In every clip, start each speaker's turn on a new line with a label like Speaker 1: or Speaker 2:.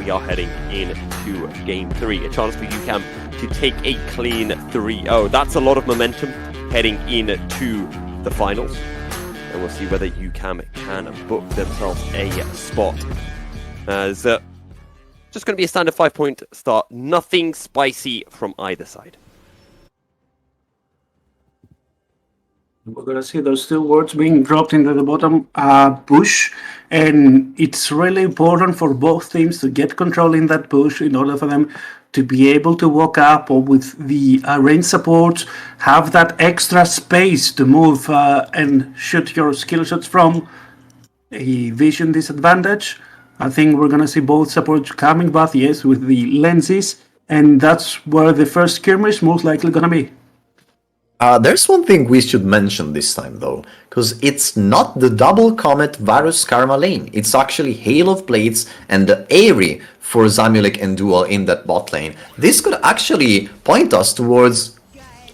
Speaker 1: we are heading into Game 3. A chance for UCAM to take a clean 3-0. That's a lot of momentum heading into the finals. And we'll see whether UCAM can book themselves a spot. As just going to be a standard 5-point start. Nothing spicy from either side.
Speaker 2: We're going to see those two words being dropped into the bottom push. And it's really important for both teams to get control in that push in order for them to be able to walk up or with the range support, have that extra space to move and shoot your skill shots from a vision disadvantage. I think we're going to see both supports coming back, yes, with the lenses. And that's where the first skirmish most likely going to be.
Speaker 3: There's one thing we should mention this time though, because it's not the double Comet Varus Karma lane, it's actually Hail of Blades and the Aerie for Zamulek and Dual in that bot lane. This could actually point us towards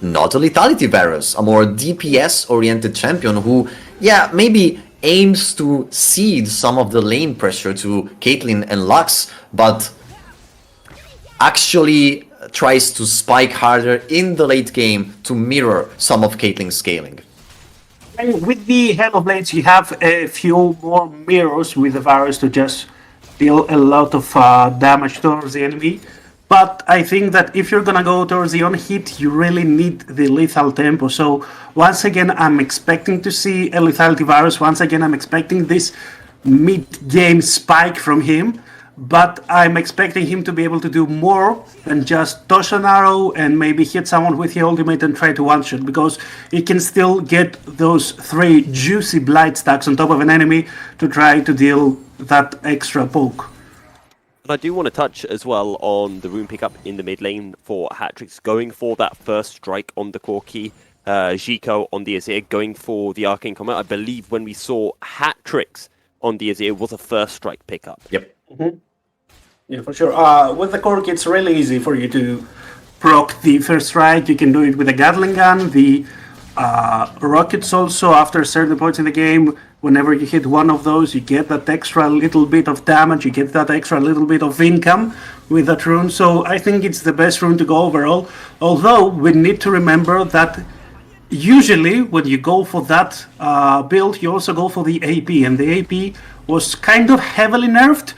Speaker 3: not a Lethality Varus, a more DPS oriented champion who, yeah, maybe aims to cede some of the lane pressure to Caitlyn and Lux, but actually tries to spike harder in the late game to mirror some of Caitlyn's scaling.
Speaker 2: And with the Hail of Blades, you have a few more mirrors with the Varus to just deal a lot of damage towards the enemy. But I think that if you're gonna go towards the on-hit, you really need the lethal tempo. So once again, I'm expecting to see a Lethality Varus. Once again, I'm expecting this mid-game spike from him. But I'm expecting him to be able to do more than just toss an arrow and maybe hit someone with the ultimate and try to one-shot, because he can still get those 3 juicy blight stacks on top of an enemy to try to deal that extra poke.
Speaker 1: And I do want to touch as well on the rune pickup in the mid lane for Hat-Tricks, going for that first strike on the Corki. Zico on the Azir going for the Arcane Comet. I believe when we saw Hat-Tricks on the Azir was a first strike pickup.
Speaker 3: Yep.
Speaker 2: Mm-hmm. Yeah, for sure. With the Cork, it's really easy for you to proc the first strike. You can do it with a Gatling gun. The rockets also, after certain points in the game, whenever you hit one of those, you get that extra little bit of damage. You get that extra little bit of income with that rune. So I think it's the best rune to go overall. Although we need to remember that usually when you go for that build, you also go for the AP. And the AP was kind of heavily nerfed.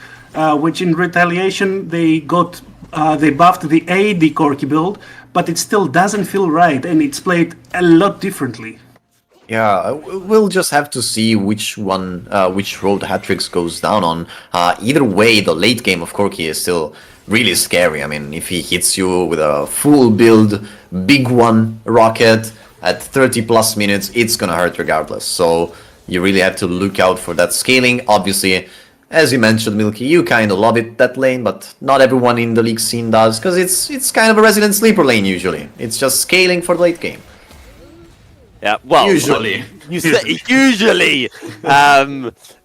Speaker 2: Which in retaliation they buffed the AD Corki build, but it still doesn't feel right, and it's played a lot differently.
Speaker 3: Yeah, we'll just have to see which road Hat-Tricks goes down on. Either way, the late game of Corki is still really scary. I mean, if he hits you with a full build, big one rocket at 30 plus minutes, it's gonna hurt regardless. So you really have to look out for that scaling. Obviously, as you mentioned, Milky, you kind of love it, that lane, but not everyone in the league scene does, because it's kind of a resident sleeper lane usually. It's just scaling for the late game.
Speaker 1: Yeah, well,
Speaker 3: usually.
Speaker 1: You say usually.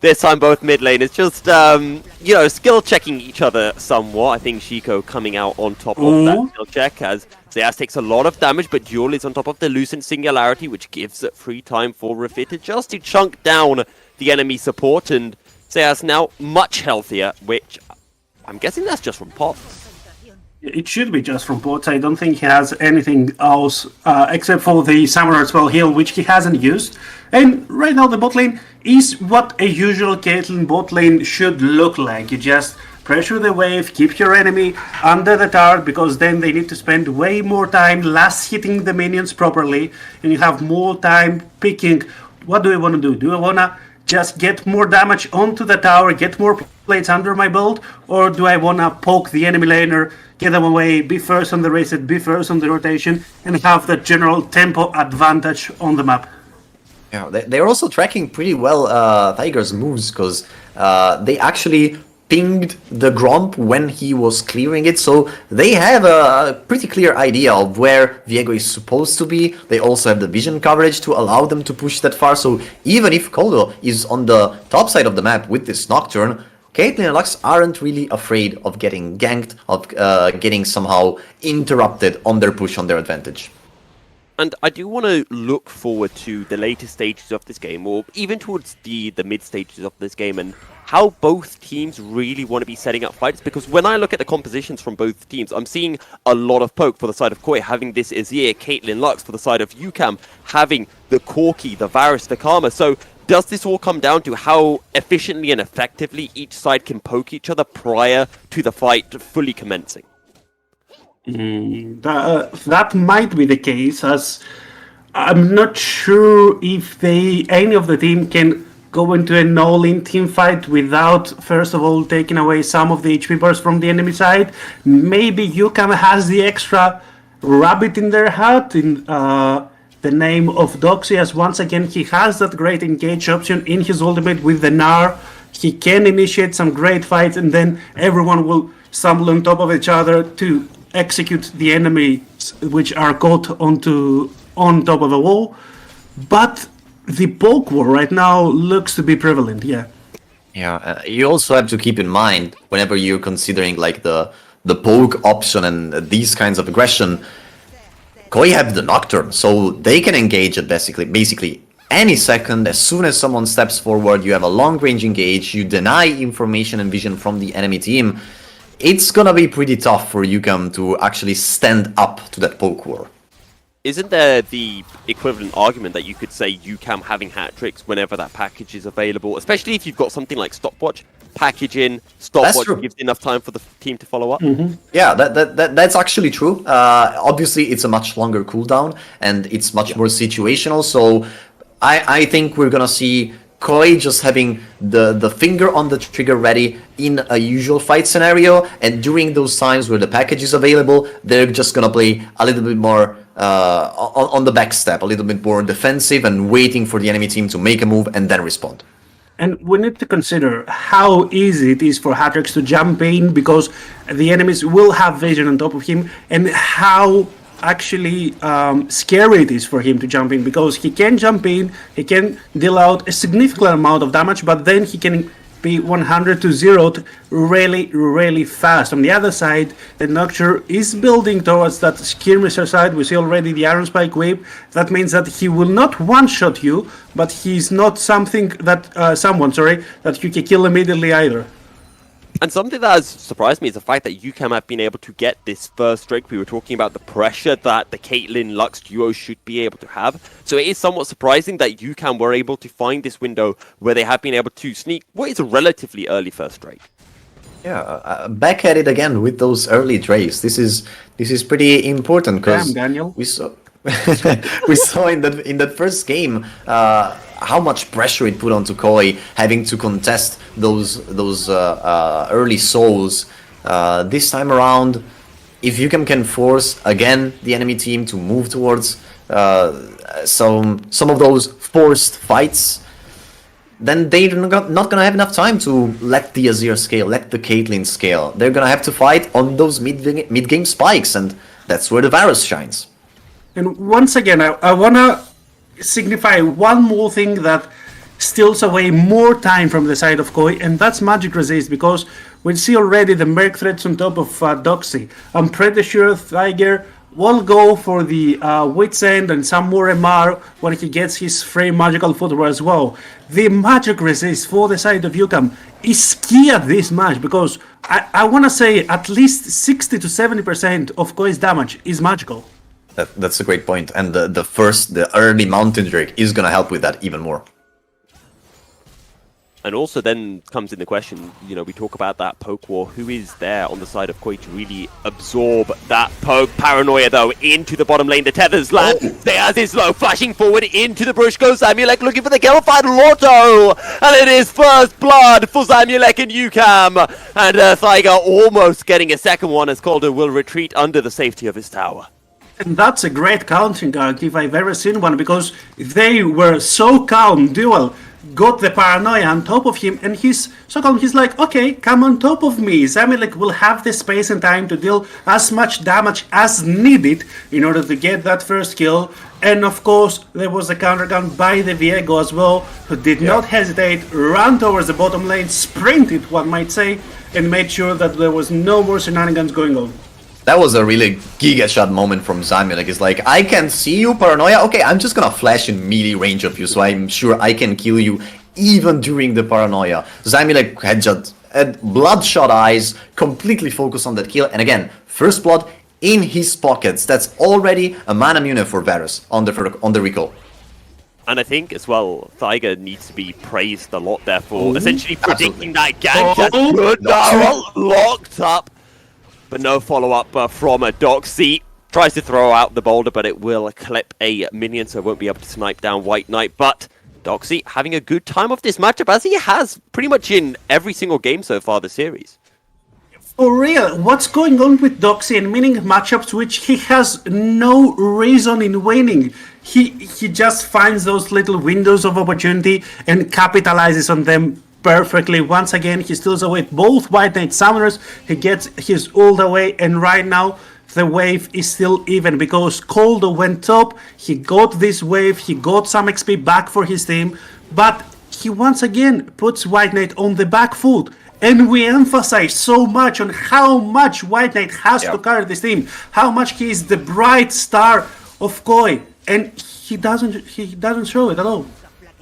Speaker 1: This time both mid lane. It's just skill checking each other somewhat. I think Zico coming out on top of that skill check, as Zeus takes a lot of damage, but Duel is on top of the Lucent Singularity, which gives free time for Refit just to chunk down the enemy support, and Zeus now much healthier, which I'm guessing that's just from pots.
Speaker 2: It should be just from pots. I don't think he has anything else except for the Samurai Spell heal, which he hasn't used. And right now the bot lane is what a usual Caitlyn bot lane should look like. You just pressure the wave, keep your enemy under the tower, because then they need to spend way more time last hitting the minions properly, and you have more time picking, what do I want to do? Do I want to just get more damage onto the tower, get more plates under my build, or do I want to poke the enemy laner, get them away, be first on the reset, be first on the rotation, and have that general tempo advantage on the map?
Speaker 3: Yeah, they're also tracking pretty well Tiger's moves, because they actually pinged the Gromp when he was clearing it, so they have a pretty clear idea of where Viego is supposed to be. They also have the vision coverage to allow them to push that far, so even if Koldo is on the top side of the map with this Nocturne, Caitlyn and Lux aren't really afraid of getting ganked, of getting somehow interrupted on their push, on their advantage.
Speaker 1: And I do want to look forward to the later stages of this game, or even towards the mid stages of this game, and how both teams really want to be setting up fights, because when I look at the compositions from both teams, I'm seeing a lot of poke for the side of Koi, having this Azir, Caitlyn, Lux for the side of UCAM, having the Corki, the Varus, the Karma. So does this all come down to how efficiently and effectively each side can poke each other prior to the fight fully commencing?
Speaker 2: That might be the case, as I'm not sure if any of the team can go into an all-in team fight without, first of all, taking away some of the HP burst from the enemy side. Maybe UCAM has the extra rabbit in their hat in the name of Doxy, as once again he has that great engage option in his ultimate with the Gnar. He can initiate some great fights, and then everyone will stumble on top of each other to execute the enemies which are caught on top of a wall. But the poke war right now looks to be prevalent, yeah.
Speaker 3: Yeah, you also have to keep in mind, whenever you're considering like the poke option and these kinds of aggression, Koi have the Nocturne, so they can engage it basically any second. As soon as someone steps forward, you have a long range engage, you deny information and vision from the enemy team. It's gonna be pretty tough for UCAM to actually stand up to that poke war.
Speaker 1: Isn't there the equivalent argument that you could say UCAM having hat tricks whenever that package is available, especially if you've got something like stopwatch, package in, stopwatch gives enough time for the team to follow up?
Speaker 2: Mm-hmm.
Speaker 3: Yeah, that's actually true. Obviously, it's a much longer cooldown and it's much more situational. So I think we're gonna see Koi just having the finger on the trigger ready in a usual fight scenario, and during those times where the package is available, they're just gonna play a little bit more on the back step, a little bit more defensive and waiting for the enemy team to make a move and then respond.
Speaker 2: And we need to consider how easy it is for Hatrix to jump in, because the enemies will have vision on top of him, and how actually scary it is for him to jump in, because he can jump in, he can deal out a significant amount of damage, but then he can be 100 to 0 really fast. On the other side, the Nocturne is building towards that skirmisher side. We see already the Iron Spike wave. That means that he will not one-shot you, but he's not someone that you can kill immediately either.
Speaker 1: And something that has surprised me is the fact that UCAM have been able to get this first strike. We were talking about the pressure that the Caitlyn Lux duo should be able to have. So it is somewhat surprising that UCAM were able to find this window where they have been able to sneak what is a relatively early first strike.
Speaker 3: Yeah, back at it again with those early draves. This is pretty important, because
Speaker 2: Daniel.
Speaker 3: we saw we saw in that first game how much pressure it put onto Koi, having to contest those early souls. This time around, if UCAM can force again the enemy team to move towards some of those forced fights, then they're not gonna have enough time to let the Azir scale, let the Caitlyn scale. They're gonna have to fight on those mid-game spikes, and that's where the Varus shines.
Speaker 2: And once again, I want to signify one more thing that steals away more time from the side of Koi, and that's magic resist, because we see already the Merc threats on top of Doxy. I'm pretty sure Tiger will go for the Wit's End and some more MR when he gets his free magical footwear as well. The magic resist for the side of UCAM is key at this match, because I want to say at least 60 to 70% of Koi's damage is magical.
Speaker 3: That's a great point, and the early Mountain Drake is gonna help with that even more.
Speaker 1: And also then comes in the question, you know, we talk about that poke war. Who is there on the side of Koi to really absorb that poke? Paranoia, though, into the bottom lane. The tethers land. There's his low, flashing forward into the brush goes Zamulek, looking for the Gelfied Lotto. And it is first blood for Zamulek and UCAM. And Thaiger almost getting a second one, as Calder will retreat under the safety of his tower.
Speaker 2: And that's a great countering arc if I've ever seen one, because they were so calm. Duel got the paranoia on top of him, and he's so calm. He's like, okay, come on top of me. Zamulek will have the space and time to deal as much damage as needed in order to get that first kill. And of course, there was a countergun by the Viego as well, who did not hesitate, ran towards the bottom lane, sprinted, one might say, and made sure that there was no more shenanigans going on.
Speaker 3: That was a really giga shot moment from Zamulek. It's like, I can see you, Paranoia. Okay, I'm just gonna flash in melee range of you, so I'm sure I can kill you even during the paranoia. Zamilek had bloodshot eyes, completely focused on that kill, and again, first blood in his pockets. That's already a mana mune for Varus on the recall.
Speaker 1: And I think as well, Tiger needs to be praised a lot there for essentially predicting that gank. That's good now, locked up, but no follow-up from Doxy. Tries to throw out the boulder, but it will clip a minion, so won't be able to snipe down White Knight. But Doxy having a good time of this matchup, as he has pretty much in every single game so far this series.
Speaker 2: For real, what's going on with Doxy and winning matchups which he has no reason in winning? He just finds those little windows of opportunity and capitalizes on them perfectly. Once again, he steals away both White Knight Summoners, he gets his ult away, and right now the wave is still even because Koldo went top, he got this wave, he got some XP back for his team, but he once again puts White Knight on the back foot. And we emphasize so much on how much White Knight has to carry this team, how much he is the bright star of Koi, and he doesn't show it at all.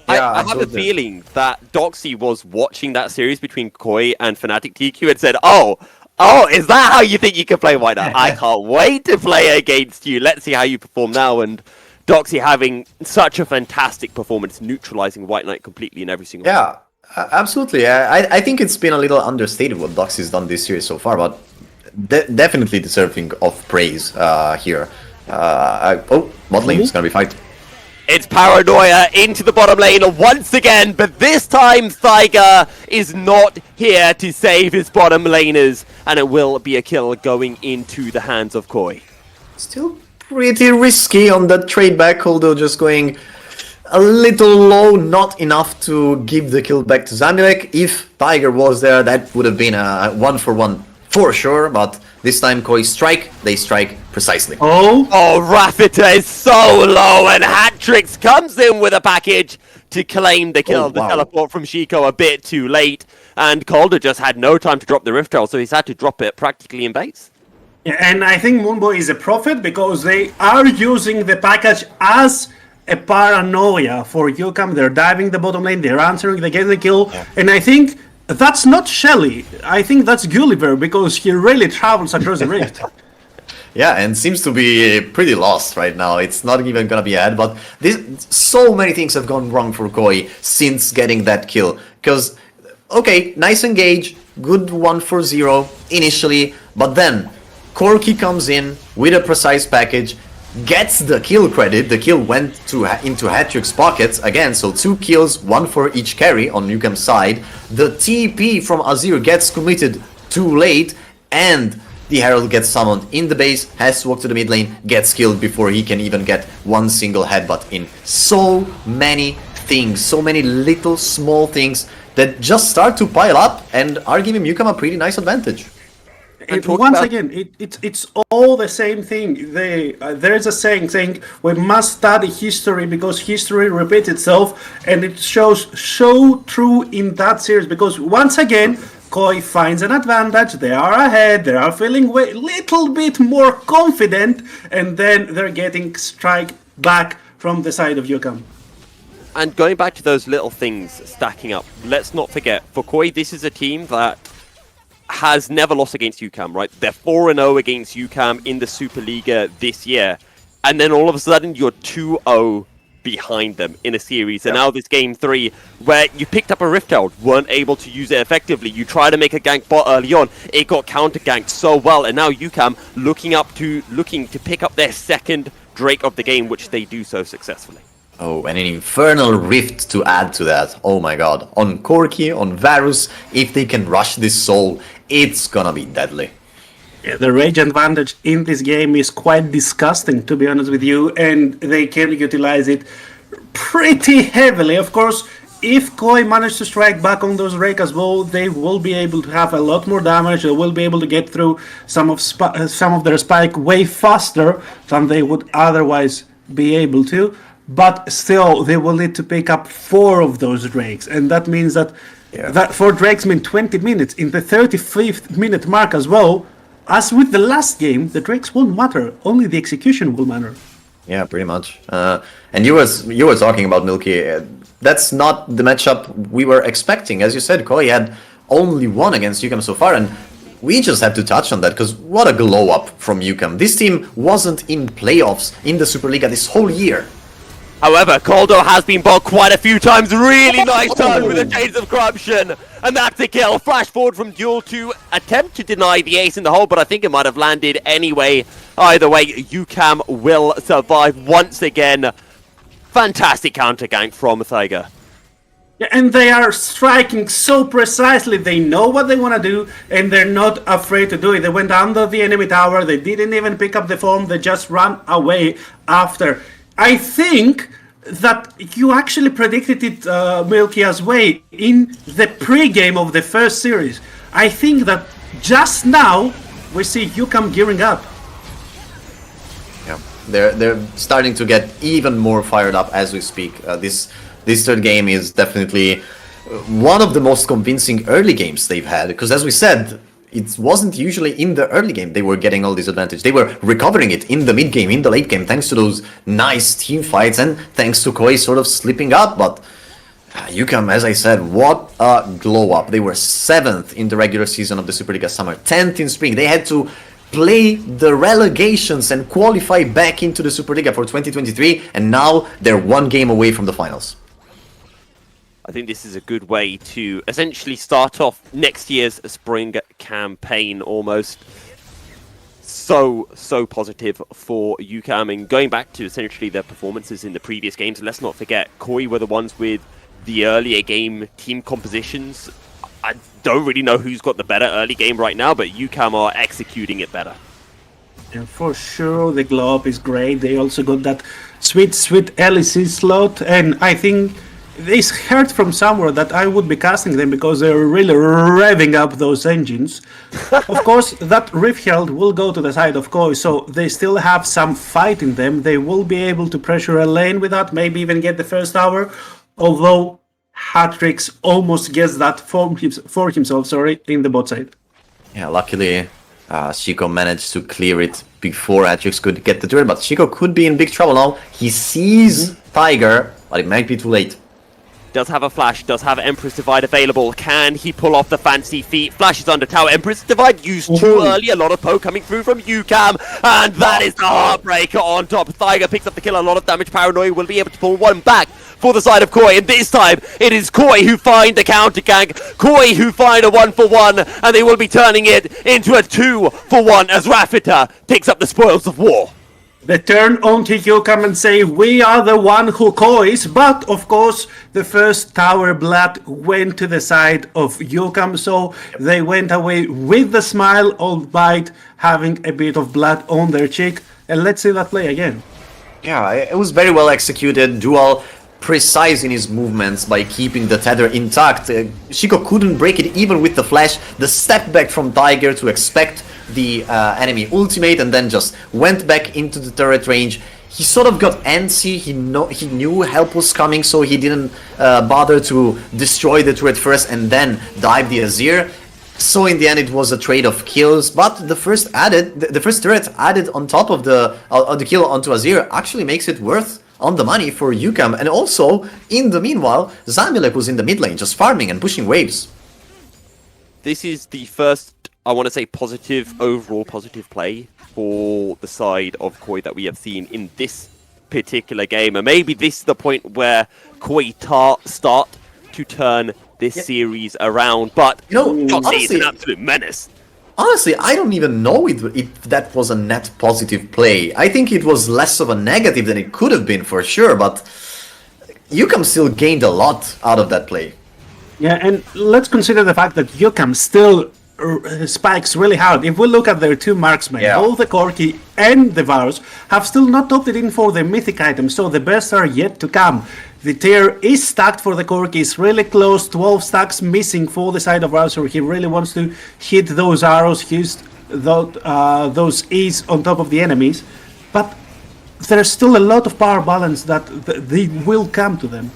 Speaker 1: I have a feeling that Doxy was watching that series between Koi and Fnatic TQ and said, oh, is that how you think you can play White Knight? I can't wait to play against you. Let's see how you perform now. And Doxy having such a fantastic performance, neutralizing White Knight completely in every single game.
Speaker 3: Absolutely. I think it's been a little understated what Doxy's done this series so far, but definitely deserving of praise here. Bot lane is going to be fight.
Speaker 1: It's Paranoia into the bottom lane once again, but this time Thaiger is not here to save his bottom laners, and it will be a kill going into the hands of Koi.
Speaker 3: Still pretty risky on that trade back, although just going a little low, not enough to give the kill back to Zamilek. If Tiger was there, that would have been a 1-for-1 for sure, but this time Koi strike, they strike precisely.
Speaker 1: Oh, Rafita is so low, and Hatrix comes in with a package to claim the kill. The teleport from Shiko a bit too late, and Calder just had no time to drop the Rift Trail, so he's had to drop it practically in base.
Speaker 2: Yeah, and I think Moonboy is a prophet because they are using the package as a paranoia for UCAM. They're diving the bottom lane, they're answering, they get the kill, and I think that's not Shelly. I think that's Gulliver because he really travels across the rift.
Speaker 3: Yeah, and seems to be pretty lost right now. It's not even gonna be ahead, but so many things have gone wrong for Koi since getting that kill. Because, okay, nice engage, good 1-for-0 initially, but then Corki comes in with a precise package, gets the kill credit. The kill went into Hatrix's pockets again, so 2 kills, 1 for each carry on UCAM's side. The TP from Azir gets committed too late, and the Herald gets summoned in the base, has to walk to the mid lane, gets killed before he can even get one single headbutt in. So many things, so many little small things that just start to pile up and are giving UCAM a pretty nice advantage.
Speaker 2: Once again, it's all the same thing. There's a saying we must study history because history repeats itself, and it shows so true in that series because once again, Koi finds an advantage, they are ahead, they are feeling a little bit more confident, and then they're getting strike back from the side of UCAM.
Speaker 1: And going back to those little things stacking up, let's not forget, for Koi, this is a team that has never lost against UCAM, right? They're 4-0 against UCAM in the Superliga this year. And then all of a sudden, you're 2-0 behind them in a series. And now this game 3, where you picked up a Rift Herald, weren't able to use it effectively. You tried to make a gank bot early on. It got counter-ganked so well. And now UCAM looking to pick up their second Drake of the game, which they do so successfully.
Speaker 3: Oh, and an Infernal Rift to add to that. Oh my god. On Corki, on Varus, if they can rush this soul, it's gonna be deadly.
Speaker 2: Yeah, the rage advantage in this game is quite disgusting, to be honest with you, and they can utilize it pretty heavily. Of course, if Koi manage to strike back on those Rake as well, they will be able to have a lot more damage. They will be able to get through some of their spike way faster than they would otherwise be able to. But still, they will need to pick up 4 of those Drakes, and that means that 4 Drakes mean 20 minutes. In the 35th minute mark as well, as with the last game, the Drakes won't matter. Only the execution will matter.
Speaker 3: Yeah, pretty much. And you were talking about Milky. that's not the matchup we were expecting. As you said, Koi had only won against UCAM so far, and we just have to touch on that, because what a glow up from UCAM. This team wasn't in playoffs in the Superliga this whole year.
Speaker 1: However, Caldo has been bought quite a few times. Really nice turn with the Shades of Corruption. And that's a kill. Flash forward from Duel to attempt to deny the ace in the hole, but I think it might have landed anyway. Either way, UCAM will survive once again. Fantastic counter gank from Tiger.
Speaker 2: Yeah, and they are striking so precisely. They know what they want to do, and they're not afraid to do it. They went under the enemy tower. They didn't even pick up the form. They just ran away after. I think that you actually predicted it, Milky, as well in the pre-game of the first series. I think that just now we see UCAM gearing up.
Speaker 3: Yeah, they're starting to get even more fired up as we speak. This third game is definitely one of the most convincing early games they've had, because as we said, it wasn't usually in the early game they were getting all this advantage. They were recovering it in the mid game, in the late game, thanks to those nice team fights and thanks to Koi sort of slipping up. But UCAM, as I said, what a glow up. They were 7th in the regular season of the Superliga Summer, 10th in Spring. They had to play the relegations and qualify back into the Superliga for 2023, and now they're one game away from the finals.
Speaker 1: I think this is a good way to essentially start off next year's spring campaign almost. So positive for UCAM. And going back to essentially their performances in the previous games, let's not forget, Koi were the ones with the earlier game team compositions. I don't really know who's got the better early game right now, but UCAM are executing it better.
Speaker 2: And for sure, the glow up is great. They also got that sweet LEC slot, and I think it's heard from somewhere that I would be casting them because they're really revving up those engines. Of course, that Rift Held will go to the side of Koi, so they still have some fight in them. They will be able to pressure a lane with that, maybe even get the first tower, although Hatrix almost gets that for himself, in the bot side.
Speaker 3: Yeah, luckily Chico managed to clear it before Hatrix could get the turret, but Chico could be in big trouble now. He sees Tiger, but it might be too late.
Speaker 1: Does have a flash, does have Empress Divide available. Can he pull off the fancy feat? Flash is under tower. Empress Divide used too early. A lot of poke coming through from UCAM. And that is the Heartbreaker on top. Tiger picks up the kill. A lot of damage. Paranoia will be able to pull one back for the side of Koi. And this time, it is Koi who find the counter gank. Koi who find a 1-for-1. And they will be turning it into a 2-for-1 as Rafita picks up the spoils of war.
Speaker 2: They turn on to UCAM and say, we are the one who Kois, but of course the first tower blood went to the side of UCAM, so they went away with the smile, albeit having a bit of blood on their cheek. And let's see that play again.
Speaker 3: Yeah, it was very well executed. Dual precise in his movements by keeping the tether intact. Chico couldn't break it even with the flash. The step back from Tiger to expect the enemy ultimate and then just went back into the turret range. He sort of got antsy. He knew help was coming, so he didn't bother to destroy the turret first and then dive the Azir. So in the end, it was a trade of kills. But the first turret added on top of the kill onto Azir actually makes it worth on the money for UCAM. And also, in the meanwhile, Zamilek was in the mid lane just farming and pushing waves.
Speaker 1: This is the first, I want to say, overall positive play for the side of Koi that we have seen in this particular game. And maybe this is the point where Koi start to turn this series around. But honestly, it's an absolute menace.
Speaker 3: Honestly, I don't even know if that was a net positive play. I think it was less of a negative than it could have been for sure, but UCAM still gained a lot out of that play.
Speaker 2: Yeah, and let's consider the fact that UCAM still spikes really hard. If we look at their two marksmen, both the Corki and the Varus have still not opted in for the mythic items, so the best are yet to come. The tier is stacked for the Corki, it's really close, 12 stacks missing for the side of Varus, so he really wants to hit those arrows, use those E's on top of the enemies, but there's still a lot of power balance that they will come to them.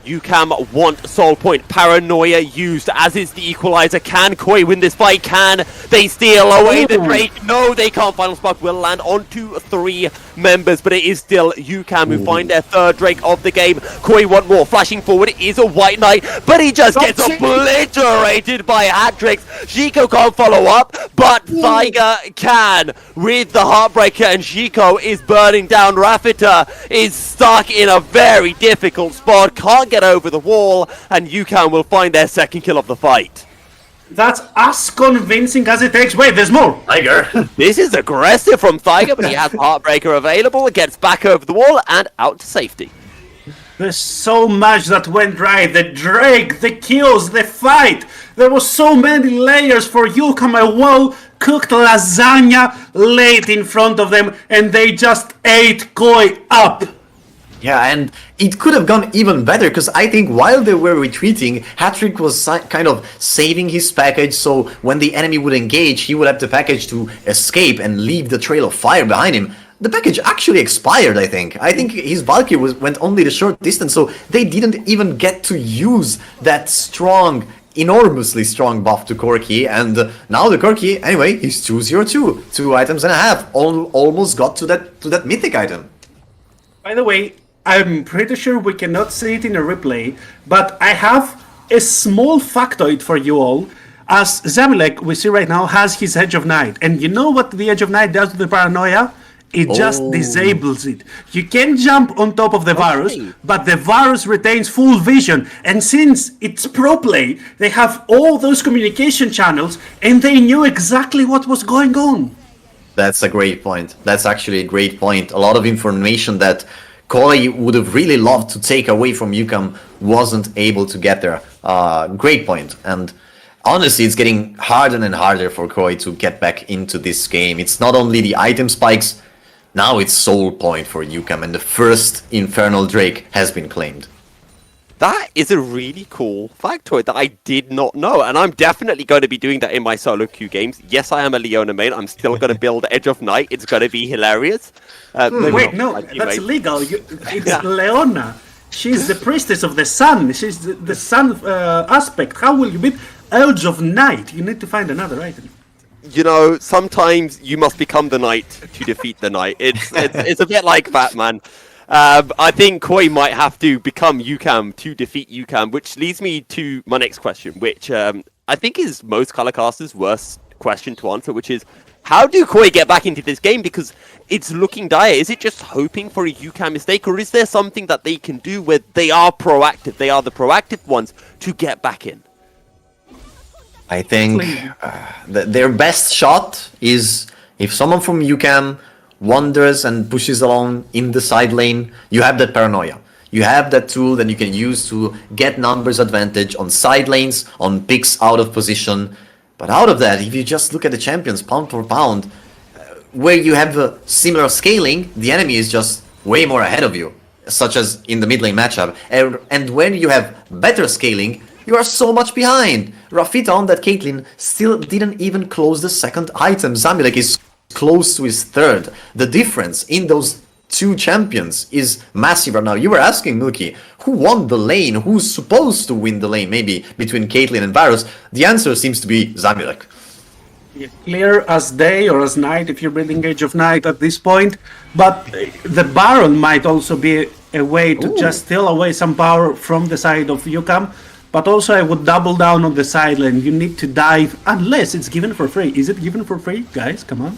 Speaker 1: UCAM want Soul Point. Paranoia used, as is the equalizer. Can Koi win this fight? Can they steal away the Drake? No, they can't. Final Spark will land onto 3 members, but it is still UCAM who find their 3rd Drake of the game. Koi want more. Flashing forward is a White Knight, but he just gets obliterated by hat-tricks. Shiko can't follow up, but Tiger can with the Heartbreaker, and Shiko is burning down. Rafita is stuck in a very difficult spot, can't get over the wall, and UCAM will find their 2nd kill of the fight.
Speaker 2: That's as convincing as it takes. Wait, there's more.
Speaker 3: Tiger.
Speaker 1: This is aggressive from Tiger, but he has Heartbreaker available, gets back over the wall and out to safety.
Speaker 2: There's so much that went right. The Drake, the kills, the fight. There was so many layers for UCAM. A well-cooked lasagna laid in front of them, and they just ate Koi up.
Speaker 3: Yeah, and it could have gone even better, because I think while they were retreating, Hattrick was kind of saving his package, so when the enemy would engage, he would have the package to escape and leave the trail of fire behind him. The package actually expired, I think. I think his Valkyrie went only the short distance, so they didn't even get to use that strong, enormously strong buff to Corki, and now the Corki, anyway, he's 202, 2 items and a half, almost got to that mythic item.
Speaker 2: By the way, I'm pretty sure we cannot see it in a replay, but I have a small factoid for you all. As Zamilek, we see right now, has his Edge of Night. And you know what the Edge of Night does to the Paranoia? It just disables it. You can jump on top of the Varus, but the Varus retains full vision. And since it's pro play, they have all those communication channels, and they knew exactly what was going on.
Speaker 3: That's a great point. That's actually a great point. A lot of information that Koi would have really loved to take away from UCAM wasn't able to get there. Great point. And honestly, it's getting harder and harder for Koi to get back into this game. It's not only the item spikes, now it's Soul Point for UCAM, and the first Infernal Drake has been claimed.
Speaker 1: That is a really cool factoid that I did not know, and I'm definitely going to be doing that in my solo queue games. Yes, I am a Leona main. I'm still going to build Edge of Night. It's going to be hilarious.
Speaker 2: Wait, no, that's illegal. It's Leona. She's the priestess of the sun. She's the sun aspect. How will you beat Edge of Night? You need to find another item.
Speaker 1: You know, sometimes you must become the knight to defeat the knight. It's a bit like that, man. I think Koi might have to become UCAM to defeat UCAM, which leads me to my next question, which I think is most color casters' worst question to answer, which is, how do Koi get back into this game? Because it's looking dire. Is it just hoping for a UCAM mistake, or is there something that they can do where they are proactive? They are the proactive ones to get back in.
Speaker 3: I think their best shot is if someone from UCAM wanders and pushes along in the side lane, you have that Paranoia. You have that tool that you can use to get numbers advantage on side lanes, on picks out of position. But out of that, if you just look at the champions pound for pound, where you have a similar scaling, the enemy is just way more ahead of you, such as in the mid lane matchup. And when you have better scaling, you are so much behind. Rafita on that Caitlyn still didn't even close the 2nd item. Zamilek is close to his 3rd. The difference in those 2 champions is massive right now. You were asking, Milky, who won the lane? Who's supposed to win the lane, maybe, between Caitlyn and Varus? The answer seems to be Zamilek.
Speaker 2: Yeah, clear as day or as night if you're building Age of Night at this point. But the Baron might also be a way to just steal away some power from the side of UCAM. But also I would double down on the side lane. You need to dive, unless it's given for free. Is it given for free? Guys, come on.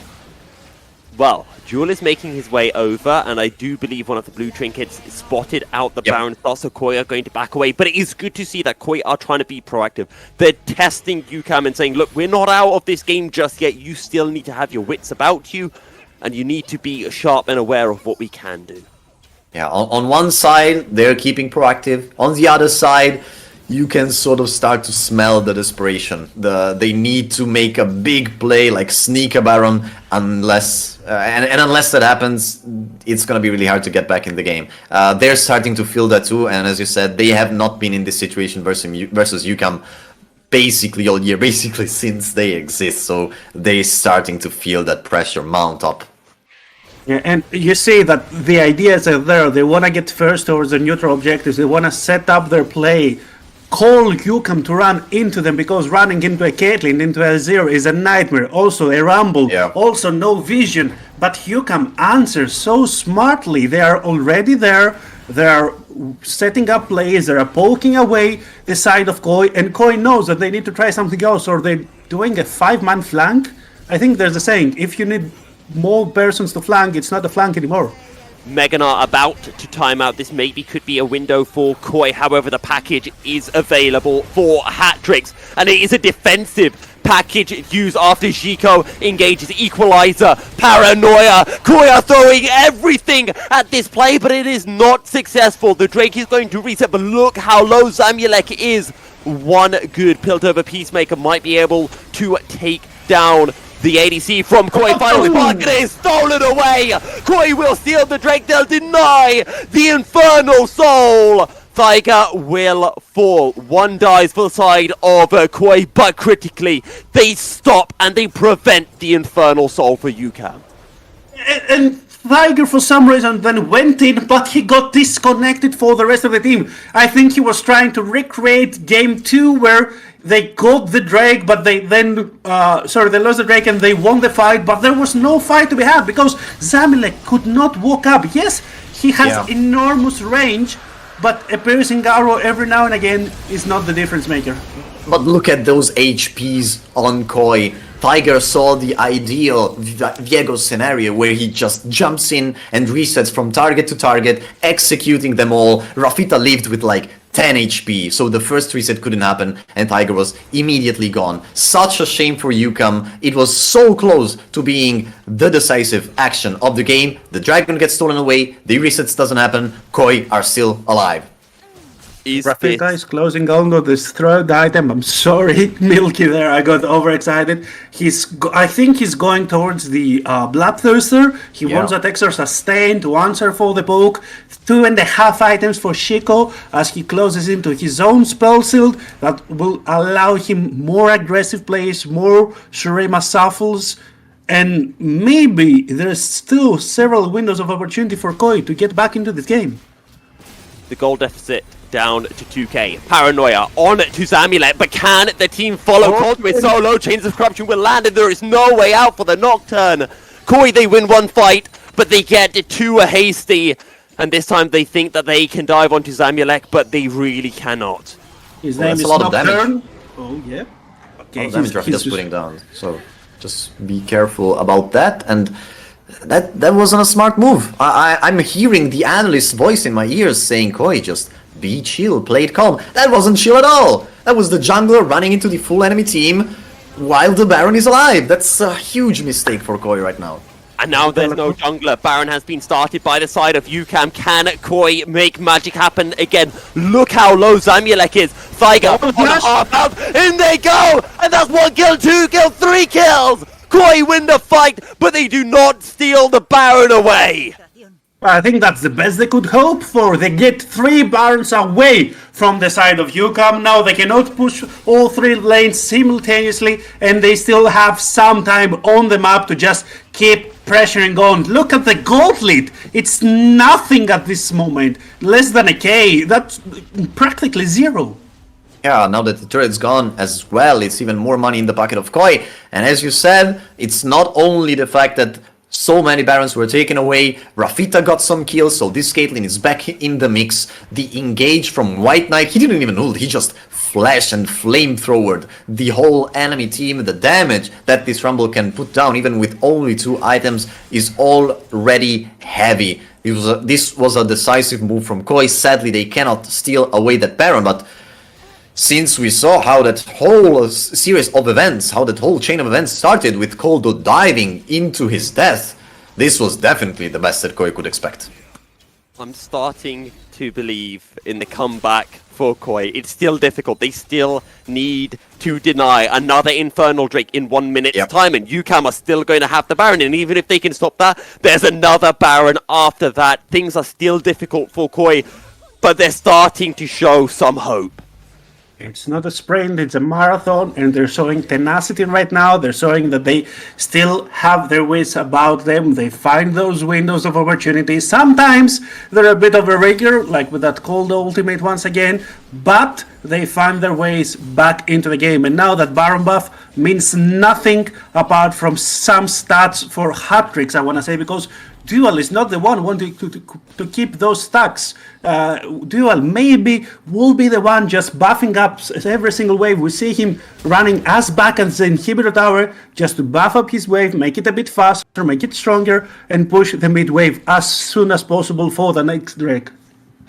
Speaker 1: Well, Jewel is making his way over, and I do believe one of the blue trinkets spotted out the Baron slot, so Koi are going to back away. But it is good to see that Koi are trying to be proactive. They're testing UCAM and saying, look, we're not out of this game just yet. You still need to have your wits about you, and you need to be sharp and aware of what we can do.
Speaker 3: Yeah, on one side, they're keeping proactive. On the other side, you can sort of start to smell the desperation. They need to make a big play, like sneak a Baron, unless unless that happens, it's gonna be really hard to get back in the game. They're starting to feel that too, and as you said, they have not been in this situation versus UCAM basically all year, basically since they exist. So they're starting to feel that pressure mount up.
Speaker 2: Yeah, and you see that the ideas are there. They want to get first towards the neutral objectives. They want to set up their play, call UCAM to run into them, because running into a Caitlyn, into a Zero is a nightmare. Also a Rumble, also no vision. But UCAM answers so smartly. They are already there. They are setting up plays. They are poking away the side of Koi, and Koi knows that they need to try something else, or they're doing a 5-man flank. I think there's a saying, if you need more persons to flank, it's not a flank anymore.
Speaker 1: Meganar about to time out. This maybe could be a window for Koi. However, the package is available for hat-tricks, and it is a defensive package used after Zico engages Equalizer, Paranoia. Koi are throwing everything at this play, but it is not successful. The Drake is going to reset, but look how low Zamulek is. One good Piltover Peacemaker might be able to take down the ADC from Koi. Final spark, it is stolen away. Koi will steal the Drake. They'll deny the Infernal Soul. Tiger will fall. One dies for the side of Koi, but critically, they stop and they prevent the Infernal Soul for UCAM.
Speaker 2: And Tiger, for some reason, then went in, but he got disconnected for the rest of the team. I think he was trying to recreate game 2 where they got the Drake, but they then, they lost the Drake and they won the fight, but there was no fight to be had because Zamulek could not walk up. Yes, he has enormous range, but a piercing arrow every now and again is not the difference maker.
Speaker 3: But look at those HPs on Koi. Tiger saw the ideal Viego scenario where he just jumps in and resets from target to target, executing them all. Rafita lived with like 10 HP, so the first reset couldn't happen and Tiger was immediately gone. Such a shame for UCAM. It was so close to being the decisive action of the game. The Dragon gets stolen away, the resets doesn't happen, Koi are still alive.
Speaker 2: Rafita is closing on to this third item. I'm sorry, Milky there. I got overexcited. I think he's going towards the Bloodthirster. He wants that extra sustain to answer for the poke. 2.5 items for Shiko as he closes into his own spell shield that will allow him more aggressive plays, more Shurima shuffles. And maybe there's still several windows of opportunity for Koi to get back into this game.
Speaker 1: The goal deficit down to 2k. Paranoia on to Zamulek, but can the team follow? Cold with solo, Chains of Corruption will land, and there is no way out for the Nocturne. Koi, they win one fight, but they get too hasty, and this time they think that they can dive onto Zamulek, but they really cannot.
Speaker 2: His name is Nocturne. Oh, yeah. Okay,
Speaker 3: damage Rafita's putting down, so just be careful about that, and that wasn't a smart move. I'm hearing the analyst's voice in my ears saying, Koi, just be chill, play it calm. That wasn't chill at all. That was the jungler running into the full enemy team while the Baron is alive. That's a huge mistake for Koi right now.
Speaker 1: And now there's no jungler. Baron has been started by the side of UCAM. Can Koi make magic happen again? Look how low Zamulek is. Tiger on half out. In they go! And that's 1 kill, 2 kill, 3 kills! Koi win the fight, but they do not steal the Baron away.
Speaker 2: I think that's the best they could hope for. They get 3 Barons away from the side of UCAM. Now they cannot push all 3 lanes simultaneously, and they still have some time on the map to just keep pressuring on. Look at the gold lead. It's nothing at this moment. Less than a K. That's practically 0.
Speaker 3: Yeah, now that the turret's gone as well, it's even more money in the pocket of Koi. And as you said, it's not only the fact that so many Barons were taken away, Rafita got some kills, so this Caitlyn is back in the mix. The engage from White Knight, he didn't even ult, he just flashed and flamethrowered the whole enemy team. The damage that this Rumble can put down, even with only 2 items, is already heavy. This was a decisive move from Koi. Sadly, they cannot steal away that Baron, but since we saw how that whole series of events, how that whole chain of events started with Koldo diving into his death, this was definitely the best that Koi could expect.
Speaker 1: I'm starting to believe in the comeback for Koi. It's still difficult. They still need to deny another Infernal Drake in 1 minute's time, and UCAM are still going to have the Baron, and even if they can stop that, there's another Baron after that. Things are still difficult for Koi, but they're starting to show some hope.
Speaker 2: It's not a sprint, it's a marathon, and they're showing tenacity right now. They're showing that they still have their wits about them. They find those windows of opportunity. Sometimes they're a bit of a rigor, like with that cold ultimate once again, but they find their ways back into the game. And now that Baron buff means nothing apart from some stats for hat-tricks, I want to say, because Dual is not the one wanting to keep those stacks. Dual maybe will be the one just buffing up every single wave. We see him running as back as the inhibitor tower just to buff up his wave, make it a bit faster, make it stronger, and push the mid wave as soon as possible for the next Drake.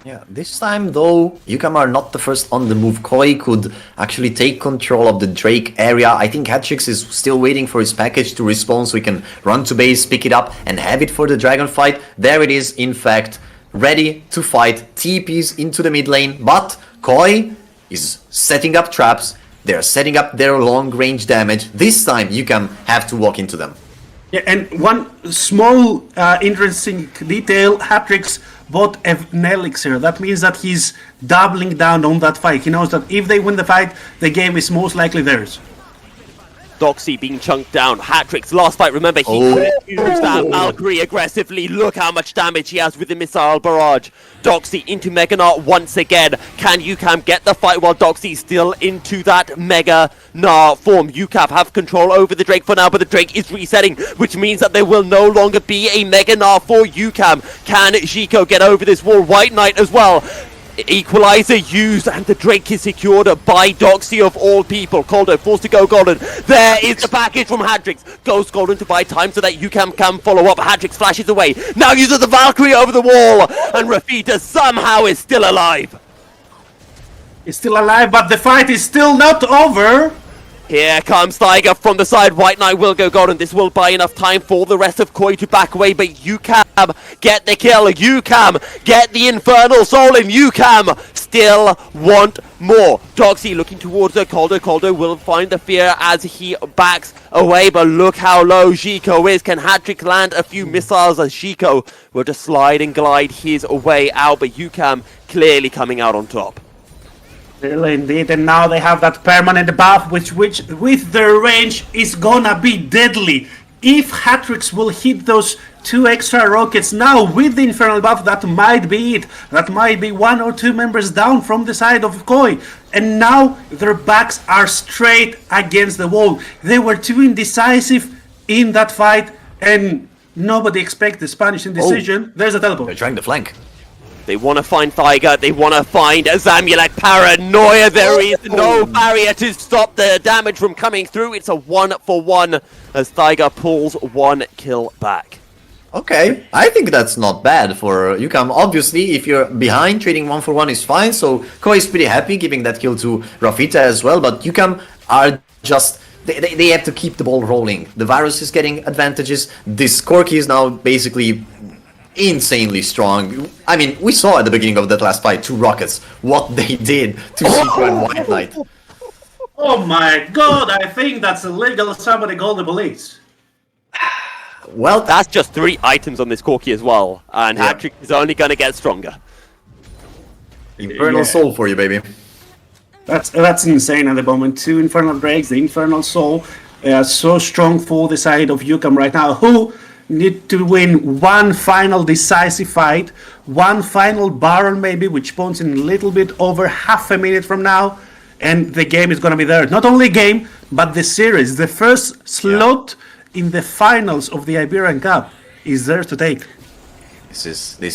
Speaker 3: Yeah, this time though, UCAM are not the first on the move. Koi could actually take control of the Drake area. I think Hatrix is still waiting for his package to respawn so he can run to base, pick it up and have it for the dragon fight. There it is, in fact, ready to fight. TPs into the mid lane, but Koi is setting up traps. They're setting up their long range damage. This time UCAM have to walk into them.
Speaker 2: Yeah, and one small interesting detail, Hatrix bought an elixir. That means that he's doubling down on that fight. He knows that if they win the fight, the game is most likely theirs.
Speaker 1: Doxy being chunked down. Hatrix, last fight, remember, he could use that Valkyrie aggressively. Look how much damage he has with the missile barrage. Doxy into Mega Gnar once again. Can UCAM get the fight while Doxy still into that Mega Gnar form? UCAM have control over the Drake for now, but the Drake is resetting, which means that there will no longer be a Mega Gnar for UCAM. Can Zico get over this wall? White Knight as well. Equalizer used, and the Drake is secured by Doxy of all people. Coldo forced to go golden. There is the package from Hatrix. Goes golden to buy time so that UCAM can follow up. Hatrix flashes away. Now uses the Valkyrie over the wall, and Rafita somehow is still alive.
Speaker 2: He's still alive, but the fight is still not over.
Speaker 1: Here comes Tiger from the side. White Knight will go golden. This will buy enough time for the rest of Koi to back away, but UCAM get the kill. UCAM get the Infernal Soul, and UCAM still want more. Doxy looking towards the Coldo. Coldo will find the fear as he backs away, but look how low Zico is. Can Hatrix land a few missiles as Zico will just slide and glide his way out, but UCAM clearly coming out on top.
Speaker 2: Really, indeed, and now they have that permanent buff, which with their range is gonna be deadly. If Hatrix will hit those 2 extra rockets now with the Infernal buff, that might be it. That might be 1 or 2 members down from the side of Koi. And now their backs are straight against the wall. They were too indecisive in that fight, and nobody expects the Spanish indecision. There's a teleport.
Speaker 3: They're trying to flank.
Speaker 1: They want to find Tiger, they want to find a Zamulek Paranoia. There is no barrier to stop the damage from coming through. It's a 1-for-1 as Tiger pulls 1 kill back.
Speaker 3: Okay, I think that's not bad for UCAM. Obviously, if you're behind, trading 1-for-1 is fine, so Koi is pretty happy giving that kill to Rafita as well, but UCAM are just... They have to keep the ball rolling. The Virus is getting advantages. This Corki is now basically insanely strong. I mean, we saw at the beginning of that last fight, 2 rockets, what they did to Zico and White Knight.
Speaker 2: Oh my god, I think that's illegal. Somebody call the police.
Speaker 3: Well,
Speaker 1: That's just 3 items on this Corki as well, and
Speaker 3: Yeah.
Speaker 1: Hatrix is only going to get stronger.
Speaker 3: Infernal Soul for you, baby.
Speaker 2: That's insane at the moment. 2 Infernal Drakes, the Infernal Soul. They are so strong for the side of UCAM right now, who need to win 1 final decisive fight, 1 final Baron maybe, which spawns in a little bit over half a minute from now, and the game is going to be there. Not only game, but the series. The first slot in the finals of the Iberian Cup is there to take.
Speaker 3: This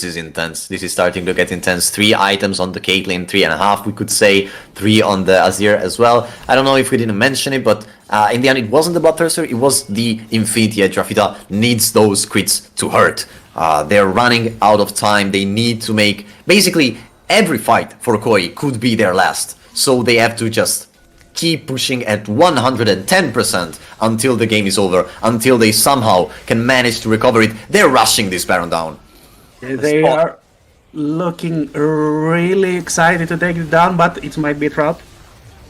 Speaker 3: is intense. This is starting to get intense. 3 items on the Caitlyn, 3.5 we could say, 3 on the Azir as well. I don't know if we didn't mention it, but in the end it wasn't the Bloodthirster, it was the Infinity Edge. Rafita needs those crits to hurt. They're running out of time. They need to make... Basically, every fight for Koi could be their last. So they have to just keep pushing at 110% until the game is over, until they somehow can manage to recover it. They're rushing this Baron down.
Speaker 2: They are looking really excited to take it down, but it might be a trap.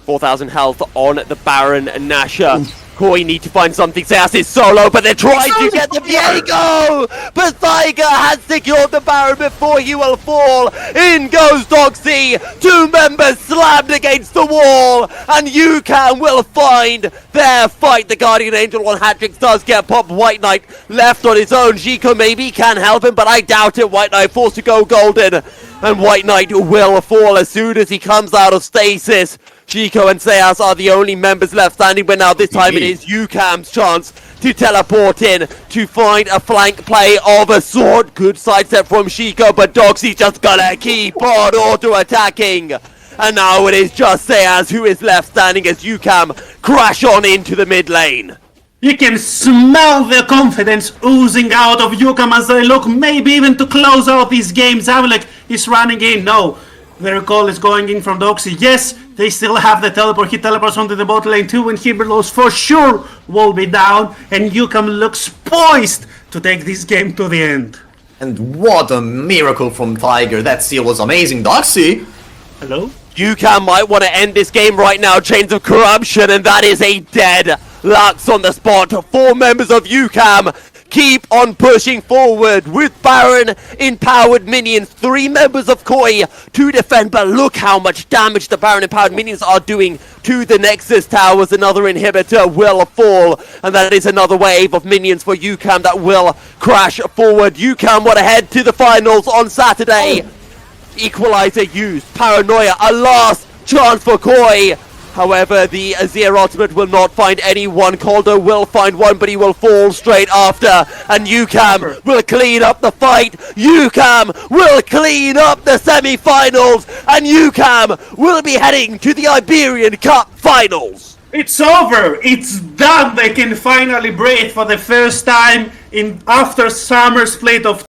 Speaker 1: 4,000 health on the Baron Nashor. Koi need to find something. Seas is solo, but they're trying to get the Viego! But Tiger has secured the Baron before he will fall. In goes Doxy. 2 members slammed against the wall. And UCAM will find their fight. The Guardian Angel on Hatrix does get popped. White Knight left on his own. Zico maybe can help him, but I doubt it. White Knight forced to go golden. And White Knight will fall as soon as he comes out of stasis. Chico and Seas are the only members left standing, but now this time it is UCAM's chance to teleport in to find a flank play of a sort. Good sidestep from Chico, but Doxy's just gonna keep on auto-attacking. And now it is just Seas who is left standing as UCAM crash on into the mid lane.
Speaker 2: You can smell the confidence oozing out of UCAM as they look maybe even to close out these games. Havlik is running in. No, the recall is going in from Doxy. Yes, they still have the teleport. He teleports onto the bot lane too, and Hiberlos for sure will be down. And UCAM looks poised to take this game to the end.
Speaker 3: And what a miracle from Tiger. That seal was amazing. Doxy?
Speaker 2: Hello?
Speaker 1: UCAM might want to end this game right now. Chains of Corruption, and that is a dead Lux on the spot. 4 members of UCAM keep on pushing forward with Baron empowered minions. 3 members of Koi to defend, but look how much damage the Baron empowered minions are doing to the Nexus towers. Another inhibitor will fall, and that is another wave of minions for UCAM that will crash forward. UCAM want to head to the finals on Saturday. Equalizer used. Paranoia, a last chance for Koi. However, the Azir ultimate will not find anyone. Calder will find one, but he will fall straight after. And UCAM will clean up the fight. UCAM will clean up the semi-finals. And UCAM will be heading to the Iberian Cup finals.
Speaker 2: It's over. It's done. They can finally breathe for the first time in after summer split of